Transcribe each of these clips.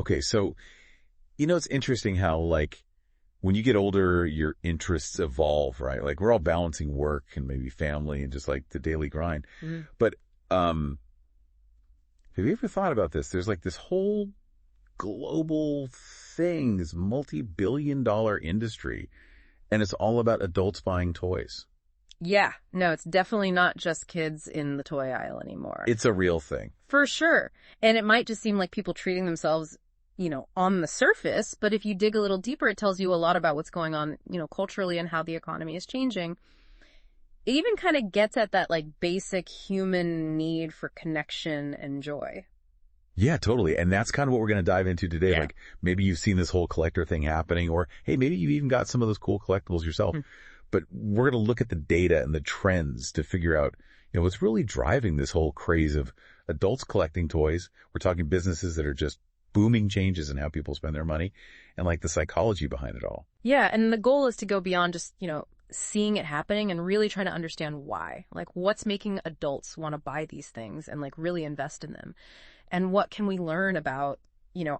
Okay, so, it's interesting how, like, when you get older, your interests evolve, right? Like, we're all balancing work and maybe family and just, like, the daily grind. Mm-hmm. But have you ever thought about this? There's, like, this whole global thing, this multi-billion-dollar industry, and it's all about adults buying toys. Yeah. No, it's definitely not just kids in the toy aisle anymore. It's a real thing. For sure. And it might just seem like people treating themselves, on the surface, but if you dig a little deeper, it tells you a lot about what's going on, culturally and how the economy is changing. It even kind of gets at that, like, basic human need for connection and joy. Yeah, totally. And that's kind of what we're going to dive into today. Yeah. Like, maybe you've seen this whole collector thing happening, or, hey, maybe you've even got some of those cool collectibles yourself. But we're going to look at the data and the trends to figure out, what's really driving this whole craze of adults collecting toys. We're talking businesses that are just booming changes in how people spend their money and, like, the psychology behind it all. Yeah, and the goal is to go beyond just, seeing it happening and really trying to understand why. Like, what's making adults want to buy these things and, like, really invest in them? And what can we learn about,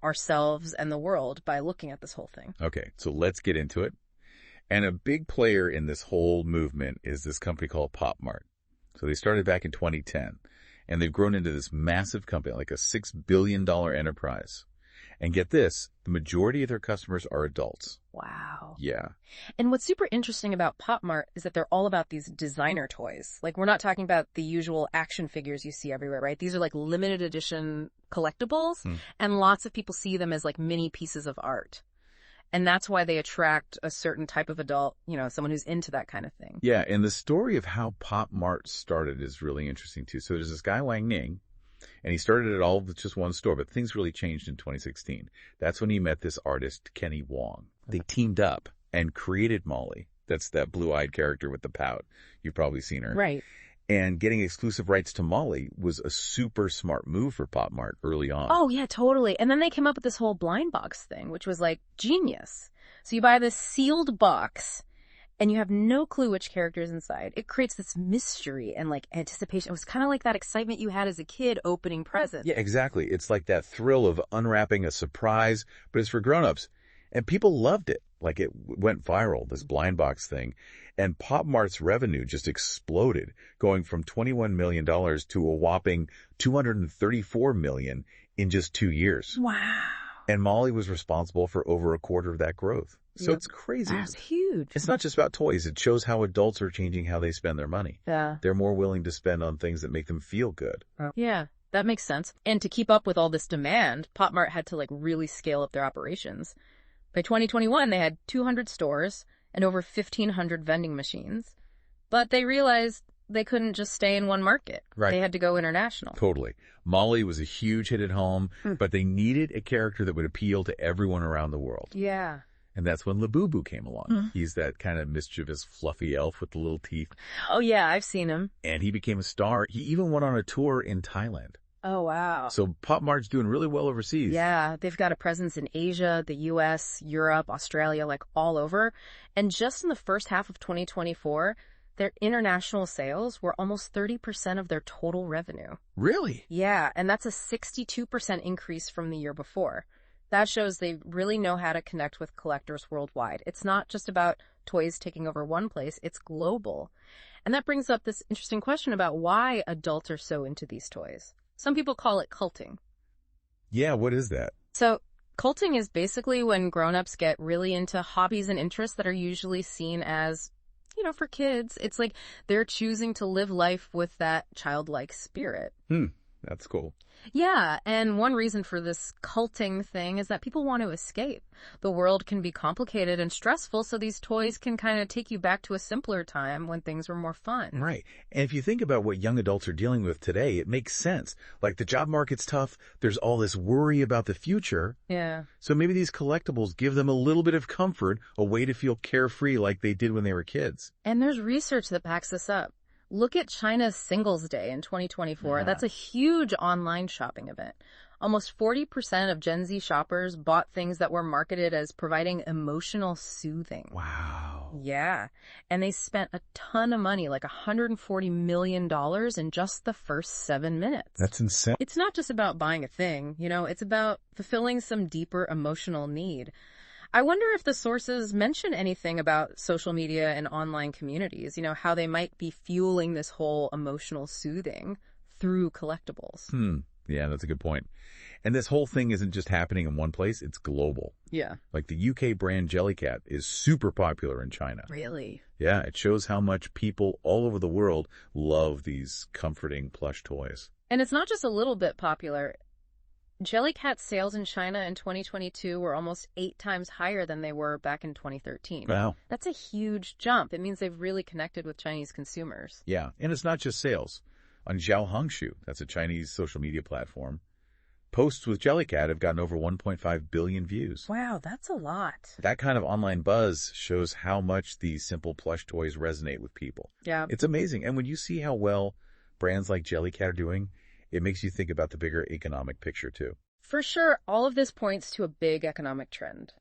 ourselves and the world by looking at this whole thing? Okay, so let's get into it. And a big player in this whole movement is this company called Pop Mart. So they started back in 2010, and they've grown into this massive company, like a $6 billion enterprise. And get this, the majority of their customers are adults. Wow. Yeah. And what's super interesting about Pop Mart is that they're all about these designer toys. Like, we're not talking about the usual action figures you see everywhere, right? These are, like, limited edition collectibles, and lots of people see them as, like, mini pieces of art. And that's why they attract a certain type of adult, someone who's into that kind of thing. Yeah, and the story of how Pop Mart started is really interesting, too. So there's this guy, Wang Ning, and he started it all with just one store, but things really changed in 2016. That's when he met this artist, Kenny Wong. They teamed up and created Molly. That's that blue-eyed character with the pout. You've probably seen her. Right. And getting exclusive rights to Molly was a super smart move for Pop Mart early on. Oh, yeah, totally. And then they came up with this whole blind box thing, which was, like, genius. So you buy this sealed box, and you have no clue which character is inside. It creates this mystery and, like, anticipation. It was kind of like that excitement you had as a kid opening presents. Yeah, exactly. It's like that thrill of unwrapping a surprise, but it's for grown-ups. And people loved it. Like, it went viral, this blind box thing. And Pop Mart's revenue just exploded, going from $21 million to a whopping $234 million in just 2 years. Wow. And Molly was responsible for over a quarter of that growth. So It's crazy. That's huge. It's not just about toys. It shows how adults are changing how they spend their money. Yeah. They're more willing to spend on things that make them feel good. Yeah, that makes sense. And to keep up with all this demand, Pop Mart had to, like, really scale up their operations. By 2021, they had 200 stores and over 1,500 vending machines. But they realized they couldn't just stay in one market. Right. They had to go international. Totally. Molly was a huge hit at home, but they needed a character that would appeal to everyone around the world. Yeah. And that's when Labubu came along. He's that kind of mischievous, fluffy elf with the little teeth. Oh, yeah, I've seen him. And he became a star. He even went on a tour in Thailand. Oh, wow. So Pop Mart's doing really well overseas. Yeah, they've got a presence in Asia, the US, Europe, Australia, like all over. And just in the first half of 2024, their international sales were almost 30% of their total revenue. Really? Yeah, and that's a 62% increase from the year before. That shows they really know how to connect with collectors worldwide. It's not just about toys taking over one place, it's global. And that brings up this interesting question about why adults are so into these toys. Some people call it culting. Yeah, what is that? So culting is basically when grown-ups get really into hobbies and interests that are usually seen as, for kids. It's like they're choosing to live life with that childlike spirit. That's cool. Yeah, and one reason for this culting thing is that people want to escape. The world can be complicated and stressful, so these toys can kind of take you back to a simpler time when things were more fun. Right. And if you think about what young adults are dealing with today, it makes sense. Like, the job market's tough. There's all this worry about the future. Yeah. So maybe these collectibles give them a little bit of comfort, a way to feel carefree like they did when they were kids. And there's research that backs this up. Look at China's Singles Day in 2024. Yeah. That's a huge online shopping event. Almost 40% of Gen Z shoppers bought things that were marketed as providing emotional soothing. Wow. Yeah. And they spent a ton of money, like $140 million in just the first 7 minutes. That's insane. It's not just about buying a thing, it's about fulfilling some deeper emotional need. I wonder if the sources mention anything about social media and online communities, how they might be fueling this whole emotional soothing through collectibles. Yeah, that's a good point. And this whole thing isn't just happening in one place, it's global. Yeah. Like the UK brand Jellycat is super popular in China. Really? Yeah, it shows how much people all over the world love these comforting plush toys. And it's not just a little bit popular. Jellycat sales in China in 2022 were almost 8 times higher than they were back in 2013. Wow. That's a huge jump. It means they've really connected with Chinese consumers. Yeah, and it's not just sales. On Xiaohongshu, that's a Chinese social media platform, posts with Jellycat have gotten over 1.5 billion views. Wow, that's a lot. That kind of online buzz shows how much these simple plush toys resonate with people. Yeah. It's amazing. And when you see how well brands like Jellycat are doing, it makes you think about the bigger economic picture too. For sure, all of this points to a big economic trend.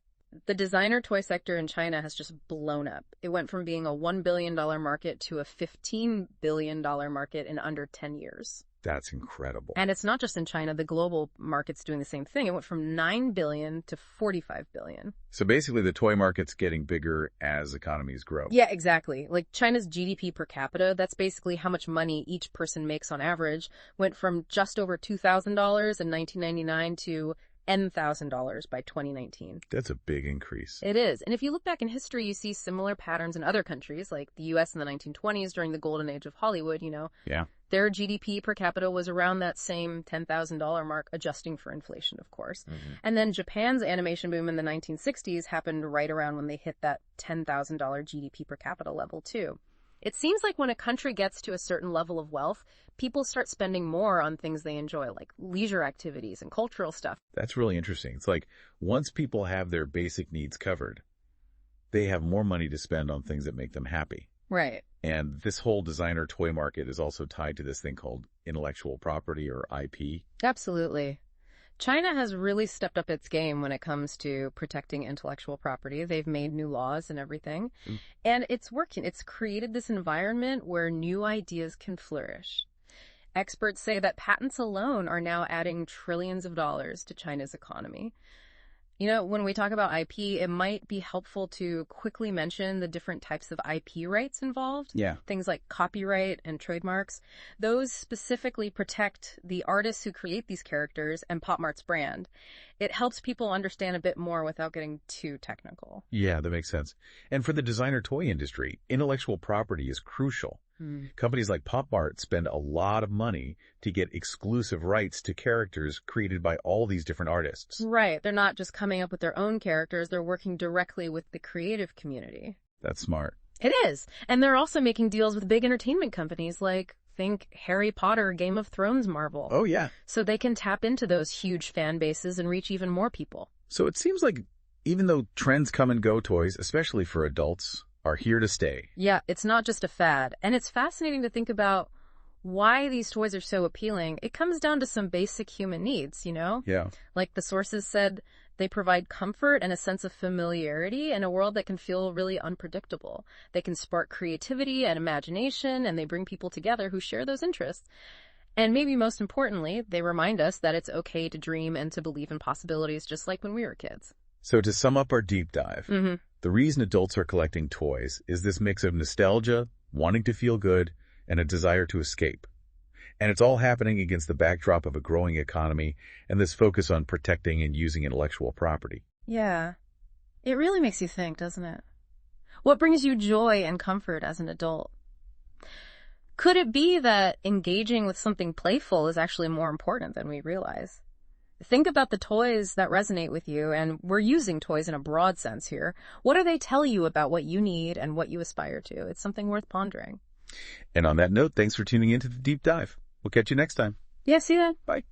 The designer toy sector in China has just blown up. It went from being a $1 billion market to a $15 billion market in under 10 years. That's incredible. And it's not just in China. The global market's doing the same thing. It went from $9 billion to $45 billion. So basically the toy market's getting bigger as economies grow. Yeah, exactly. Like China's GDP per capita, that's basically how much money each person makes on average, went from just over $2,000 in 1999 to $10,000 by 2019. That's a big increase. It is. And if you look back in history, you see similar patterns in other countries, like the US in the 1920s during the golden age of Hollywood, Yeah. Their GDP per capita was around that same $10,000 mark, adjusting for inflation, of course. Mm-hmm. And then Japan's animation boom in the 1960s happened right around when they hit that $10,000 GDP per capita level, too. It seems like when a country gets to a certain level of wealth, people start spending more on things they enjoy, like leisure activities and cultural stuff. That's really interesting. It's like once people have their basic needs covered, they have more money to spend on things that make them happy. Right. And this whole designer toy market is also tied to this thing called intellectual property or IP. Absolutely. China has really stepped up its game when it comes to protecting intellectual property. They've made new laws and everything. And it's working. It's created this environment where new ideas can flourish. Experts say that patents alone are now adding trillions of dollars to China's economy. When we talk about IP, it might be helpful to quickly mention the different types of IP rights involved. Yeah. Things like copyright and trademarks. Those specifically protect the artists who create these characters and Pop Mart's brand. It helps people understand a bit more without getting too technical. Yeah, that makes sense. And for the designer toy industry, intellectual property is crucial. Companies like Pop Mart spend a lot of money to get exclusive rights to characters created by all these different artists. Right. They're not just coming up with their own characters. They're working directly with the creative community. That's smart. It is. And they're also making deals with big entertainment companies like, think Harry Potter, Game of Thrones, Marvel. Oh, yeah. So they can tap into those huge fan bases and reach even more people. So it seems like even though trends come and go, toys, especially for adults, are here to stay. Yeah, it's not just a fad. And it's fascinating to think about why these toys are so appealing. It comes down to some basic human needs, Yeah. Like the sources said, they provide comfort and a sense of familiarity in a world that can feel really unpredictable. They can spark creativity and imagination, and they bring people together who share those interests. And maybe most importantly, they remind us that it's okay to dream and to believe in possibilities just like when we were kids. So to sum up our deep dive, the reason adults are collecting toys is this mix of nostalgia, wanting to feel good, and a desire to escape. And it's all happening against the backdrop of a growing economy and this focus on protecting and using intellectual property. Yeah. It really makes you think, doesn't it? What brings you joy and comfort as an adult? Could it be that engaging with something playful is actually more important than we realize? Think about the toys that resonate with you, and we're using toys in a broad sense here. What do they tell you about what you need and what you aspire to? It's something worth pondering. And on that note, thanks for tuning in to the Deep Dive. We'll catch you next time. Yeah, see you then. Bye.